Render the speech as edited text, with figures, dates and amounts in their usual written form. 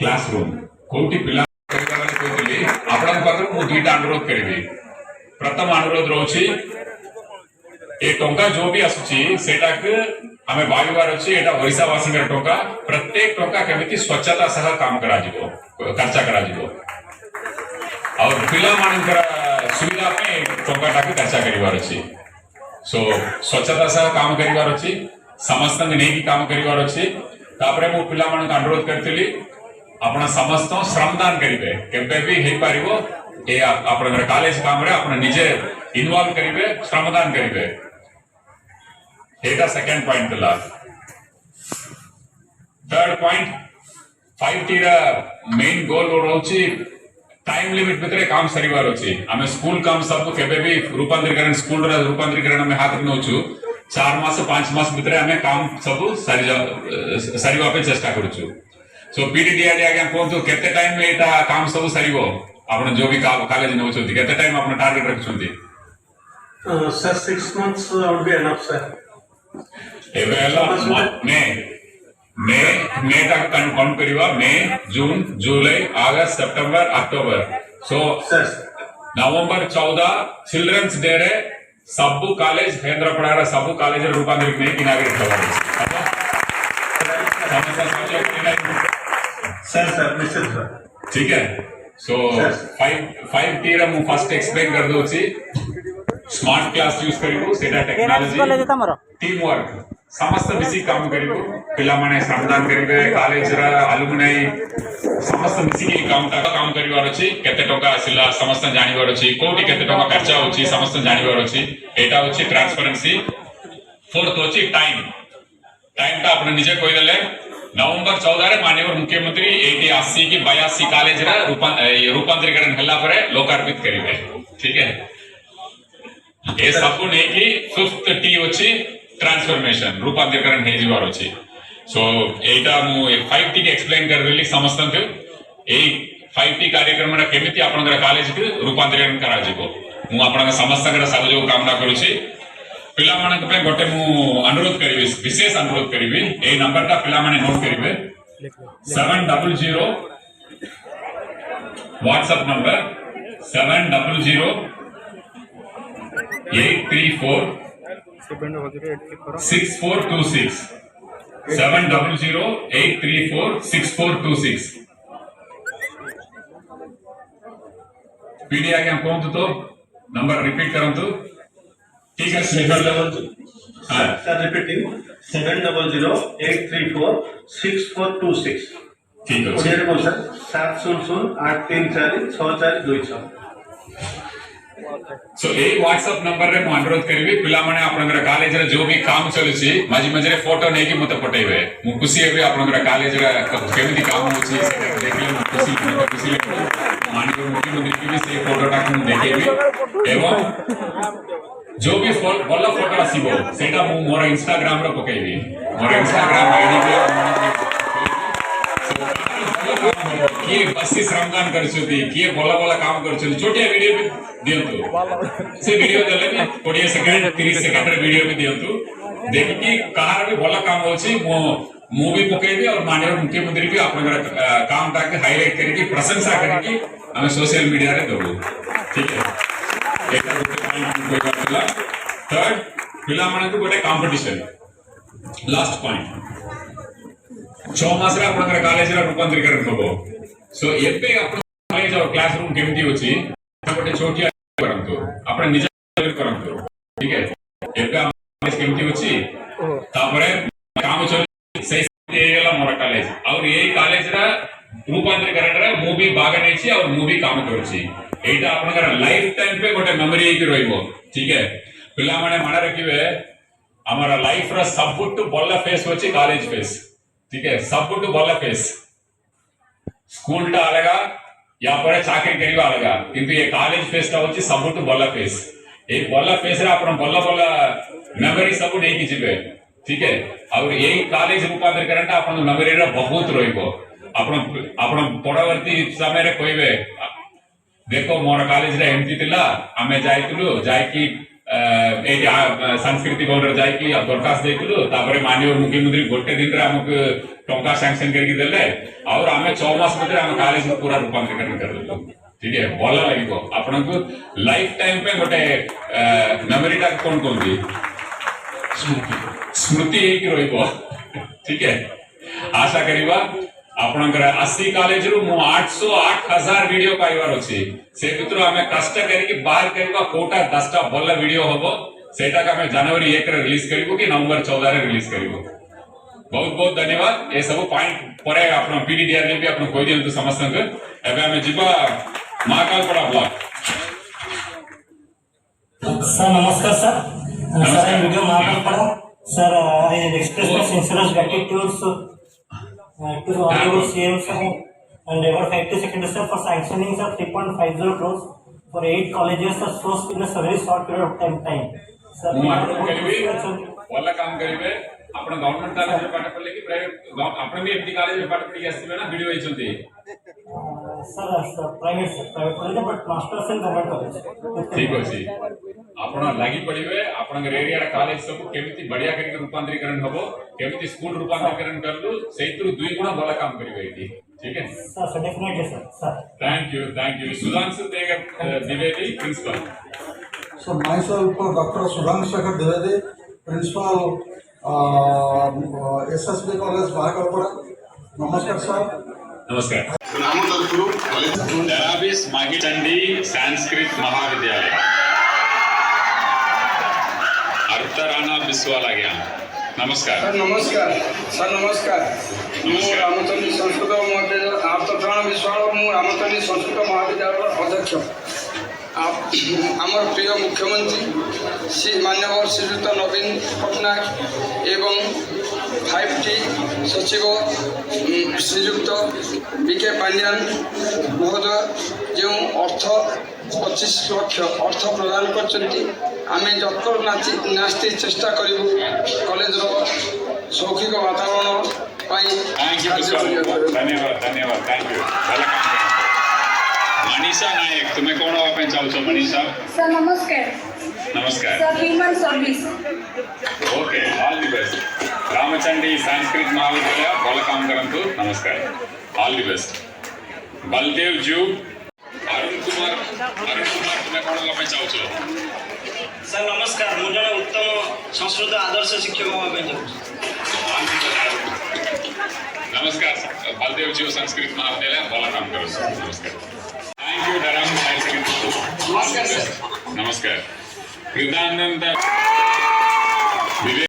Classroom कोटी पिला कहते आपण पाखर मु दुईटा अनुरोध करी प्रथम अनुरोध रोची ए टंका जो भी आसुची सेटा आमे भागीबार अच्छी एटा ओडिशावासी टंका प्रत्येक टंका केमिति स्वच्छता सह काम करा जिवो खर्चा करा जिवो और पिला मानकर सुविधा पे टंका टाके खर्चा करिवार अछि सो स्वच्छता सह काम करिवार अछि समस्त ने की काम करिवार अछि तापरे मु पिला मान अनुरोध करथिली आपण समस्त श्रमदान करिवे केबे भी हे पारिबो ए आपण कॉलेज काम रे आपण निजे इन्वॉल्व करिवे श्रमदान करिवे एटा सेकंड पॉइंट ला थर्ड पॉइंट 5T रा मेन गोल रोची टाइम लिमिट भितरे काम सरीवार अछि हमें स्कूल काम सब केबे भी रूपांतरीकरण स्कूल रा रूपांतरीकरण में हाथ नोचू 4 मास 5 मास भितरे हमें काम सब सरीवा पे चेष्टा करूछु सो पीडीडीआर आज्ञा कोंतु केते टाइम में एटा काम सब सरीबो आपण जो भी कॉलेज नोचोती केते टाइम आपण टारगेट रखछोती sir 6 months would be enough sir एवेला मे तक काउंट करिवा मे जून जुलाई अगस्त सितंबर अक्टूबर सो नवंबर 14 चिल्ड्रंस डे रे सबु कॉलेज केंद्रपड़ा रा सबु कॉलेज रूपांतरित में इनाग्रेट करवा सर निश्चित सर ठीक है सो 5T रा मु फर्स्ट एक्सप्लेन कर दोची स्मार्ट क्लास यूज करिवो सेटा टेक्नोलॉजी टीम वर्क समस्त मिसी काम करिवो पिला माने श्रमदान करिवे कॉलेज रा अलुमनाई समस्त मिसी के काम करिवार अछि केते टका आसिला समस्त जानिवार अछि कोटी केते टका खर्चा होछि समस्त जानिवार अछि एटा होछि ट्रांसपेरेंसी फोर्थ होछि टाइम ता आपण निजे कोइ देले नवंबर 14 रे माननीय मुख्यमंत्री 80 की 82 कॉलेज रा रूपांतरीकरण हल्ला परे लोकार्पित करिवे ठीक है ए सबको नै की फिफ्थ टी होछि ट्रांसफॉर्मेशन रूपांतरीकरण हे जीवार अछि सो एटा मु 5T के एक्सप्लेन कर देली समस्त के ए 5T कार्यक्रम रा केमिति आपनकर कॉलेज के रूपांतरीकरण करा जिवो मु आपनका समस्त के सहयोग कामना करूछि पिला मानक पे गोटे मु अनुरोध करिवे विशेष अनुरोध करिवे ए नंबर ता पिला माने नोट करिवे 700 व्हाट्सएप नंबर 700 834 6426 700 834 6426 पीडी आज्ञा कोंतु तो नंबर रिपीट करंतु ठीक है सर रिपीटिंग 700 834 6426 ठीक है ओडिया को सर 700 834 6426 सो ए व्हाट्सएप नंबर रे मु अनुरोध करिवे पिला माने आपनकर कॉलेज रे जो भी काम चलुची मझी मझे फोटो नै कि मते पठेबे मु खुशी हेबे आपनकर कॉलेज रे केमिति काम होची देखले मु खुशी माननीय मुख्यमंत्री की भी से फोटो टा मु देखेबी एवं जो भी भल फोटो आसीबो सेटा मु मोर इंस्टाग्राम रे पकेबी मोर इंस्टाग्राम आईडी पे किए बसी श्रमदान करछुती किए भल भल काम करछुती छोटिया वीडियो भी दियंतु से वीडियो देले भी 20 सेकंड 30 सेकंड रे वीडियो भी दियंतु देखि कहार भी भल काम होछि मु भी पकेबी और माननीय मुख्यमंत्री भी आपनकर काम ता के हाईलाइट करके प्रशंसा करके हमें सोशल मीडिया रे देबो ठीक है एटा पॉइंट कोइ बातला थर्ड पिला मानक गोटे कंपटीशन लास्ट पॉइंट 6 मास रे आपनकर कॉलेज रे रूपांतरीकरण होबो सो एबे आपन कॉलेज और क्लासरूम केमिति होछि गोटे छोटिया करंतु आपन निज करंतु ठीक है एबे कॉलेज केमिति होछि तापरे काम चल सही एला मोर कॉलेज और ये कॉलेज रा रूपांतरीकरण रे मु भी भाग नै छी और मु भी काम करूछि एटा आपनकर लाइफ टाइम पे गोटे मेमोरी कि रहइबो ठीक है पिला माने माने रखिबे हमारा लाइफ रा सबुट बल्ला फेस होछि कॉलेज फेस ठीक है सबुट बल्ला फेस स्कूल टा अलगा या पर चाकरी करिवा अलगा किंतु ये कॉलेज फेस टा होछि सबुट बल्ला फेस ए बल्ला फेस रे आपन बल्ला बल्ला मेमोरी सब नै कि जिबे ठीक है और ये कॉलेज रूपांतरीकरण टा आपन मेमोरी रे बहुत रहिबो आपण पड़वर्ती समय रे कहबे देखो मोर कॉलेज रे एमती तिला हमें जाइतलु जाइकी संस्कृति भवन जाइकी दरखास्त देइतलु तापरे माननीय मुख्यमंत्री गोटे दिन रे हमक टंका सैंक्शन करके देले और आमे 6 मास भीतर आमे कॉलेज में पूरा रूपांतरण कर देलु ठीक है भल लागिबो आपनकु लाइफ टाइम पे गोटे मेमोरी टा कोन कोंदी स्मृति एक रहिबो ठीक है आशा करिबा आपनकर 80 कॉलेज रु मु 808,000 वीडियो पाइबार अछि से भितर आमे कष्ट करिके बाहर करबा कोटा 10टा भल वीडियो होबो सेटा का मैं जनवरी 1 रे रिलीज करिबो कि नवंबर 14 रे रिलीज करिबो बहुत बहुत धन्यवाद ये सब पॉइंट परे आपण पीडीडीआर ने भी आपण कोइ दियंतु समस्त के एबे हमें जिबा महाकालपड़ा ब्लॉक सर नमस्कार sir sir I video Mahakalpada sir I express my sincerest gratitude to honorable CM sir and ever 50 seconds sir for sanctioning sir 3.50 crores for 8 colleges sir so in a very short period of time sir वाला काम करिवे आपण government college में पाठ पढ़ले कि private आपण भी एमटी कॉलेज में पाठ पढ़ी आसीबे ना वीडियो होइचंती sir private college but masters in government college ठीक अछि आपण लागि पड़िवे आपण एरिया रा कॉलेज सब केमिति बढ़िया करके रूपांतरीकरण होबो केमिति स्कूल रूपांतरीकरण करलु सेइतरु 2 गुना भला काम करिवे एठी ठीक है sir definitely sir thank you Sudhanshu Dwivedi principal So myself, Dr. Sudhanshakhar Dwivedi, Principal, SSB College, Mahakalpura. Namaskar, sir. नमस्कार दयाबीस माही चंडी संस्कृत महाविद्यालय अर्थराणा बिस्वाल आ गया नमस्कार सर नमस्कार सर नमस्कार मु रामचंद्री संस्कृत महाविद्यालय आर्तत्राण विश्वाल मु रामचंद्री संस्कृत महाविद्यालय अध्यक्ष आमर प्रिय मुख्यमंत्री श्री मान्यवर श्रीयुक्त नवीन पट्टनायक एवं 5T सचिव श्रीयुक्त बीके पांड्यान महोदय जो अर्थ 25 लाख अर्थ प्रदान करछंती आमे जत्तर नास्ती चेष्टा करिबु कॉलेज रो सौखिक वातावरण पाई थैंक यू धन्यवाद थैंक यू मनीषा नायक तुम्हें कौन हवा पे चाहो मनीषा सर नमस्कार sir human service okay all the best Ramchandi Sanskrit महाविद्यालय भल काम करंतु नमस्कार ऑल द बेस्ट बलदेव जू अरुण कुमार तुम्हें कौन हवा पे चाहो सर नमस्कार मु जने उत्तम संस्कृत आदर्श शिक्षक होबा पे नमस्कार बलदेव जू संस्कृत महाविद्यालय भल काम करो नमस्कार थैंक यू डराम हायर सेकेंडरी नमस्कार कृतानंद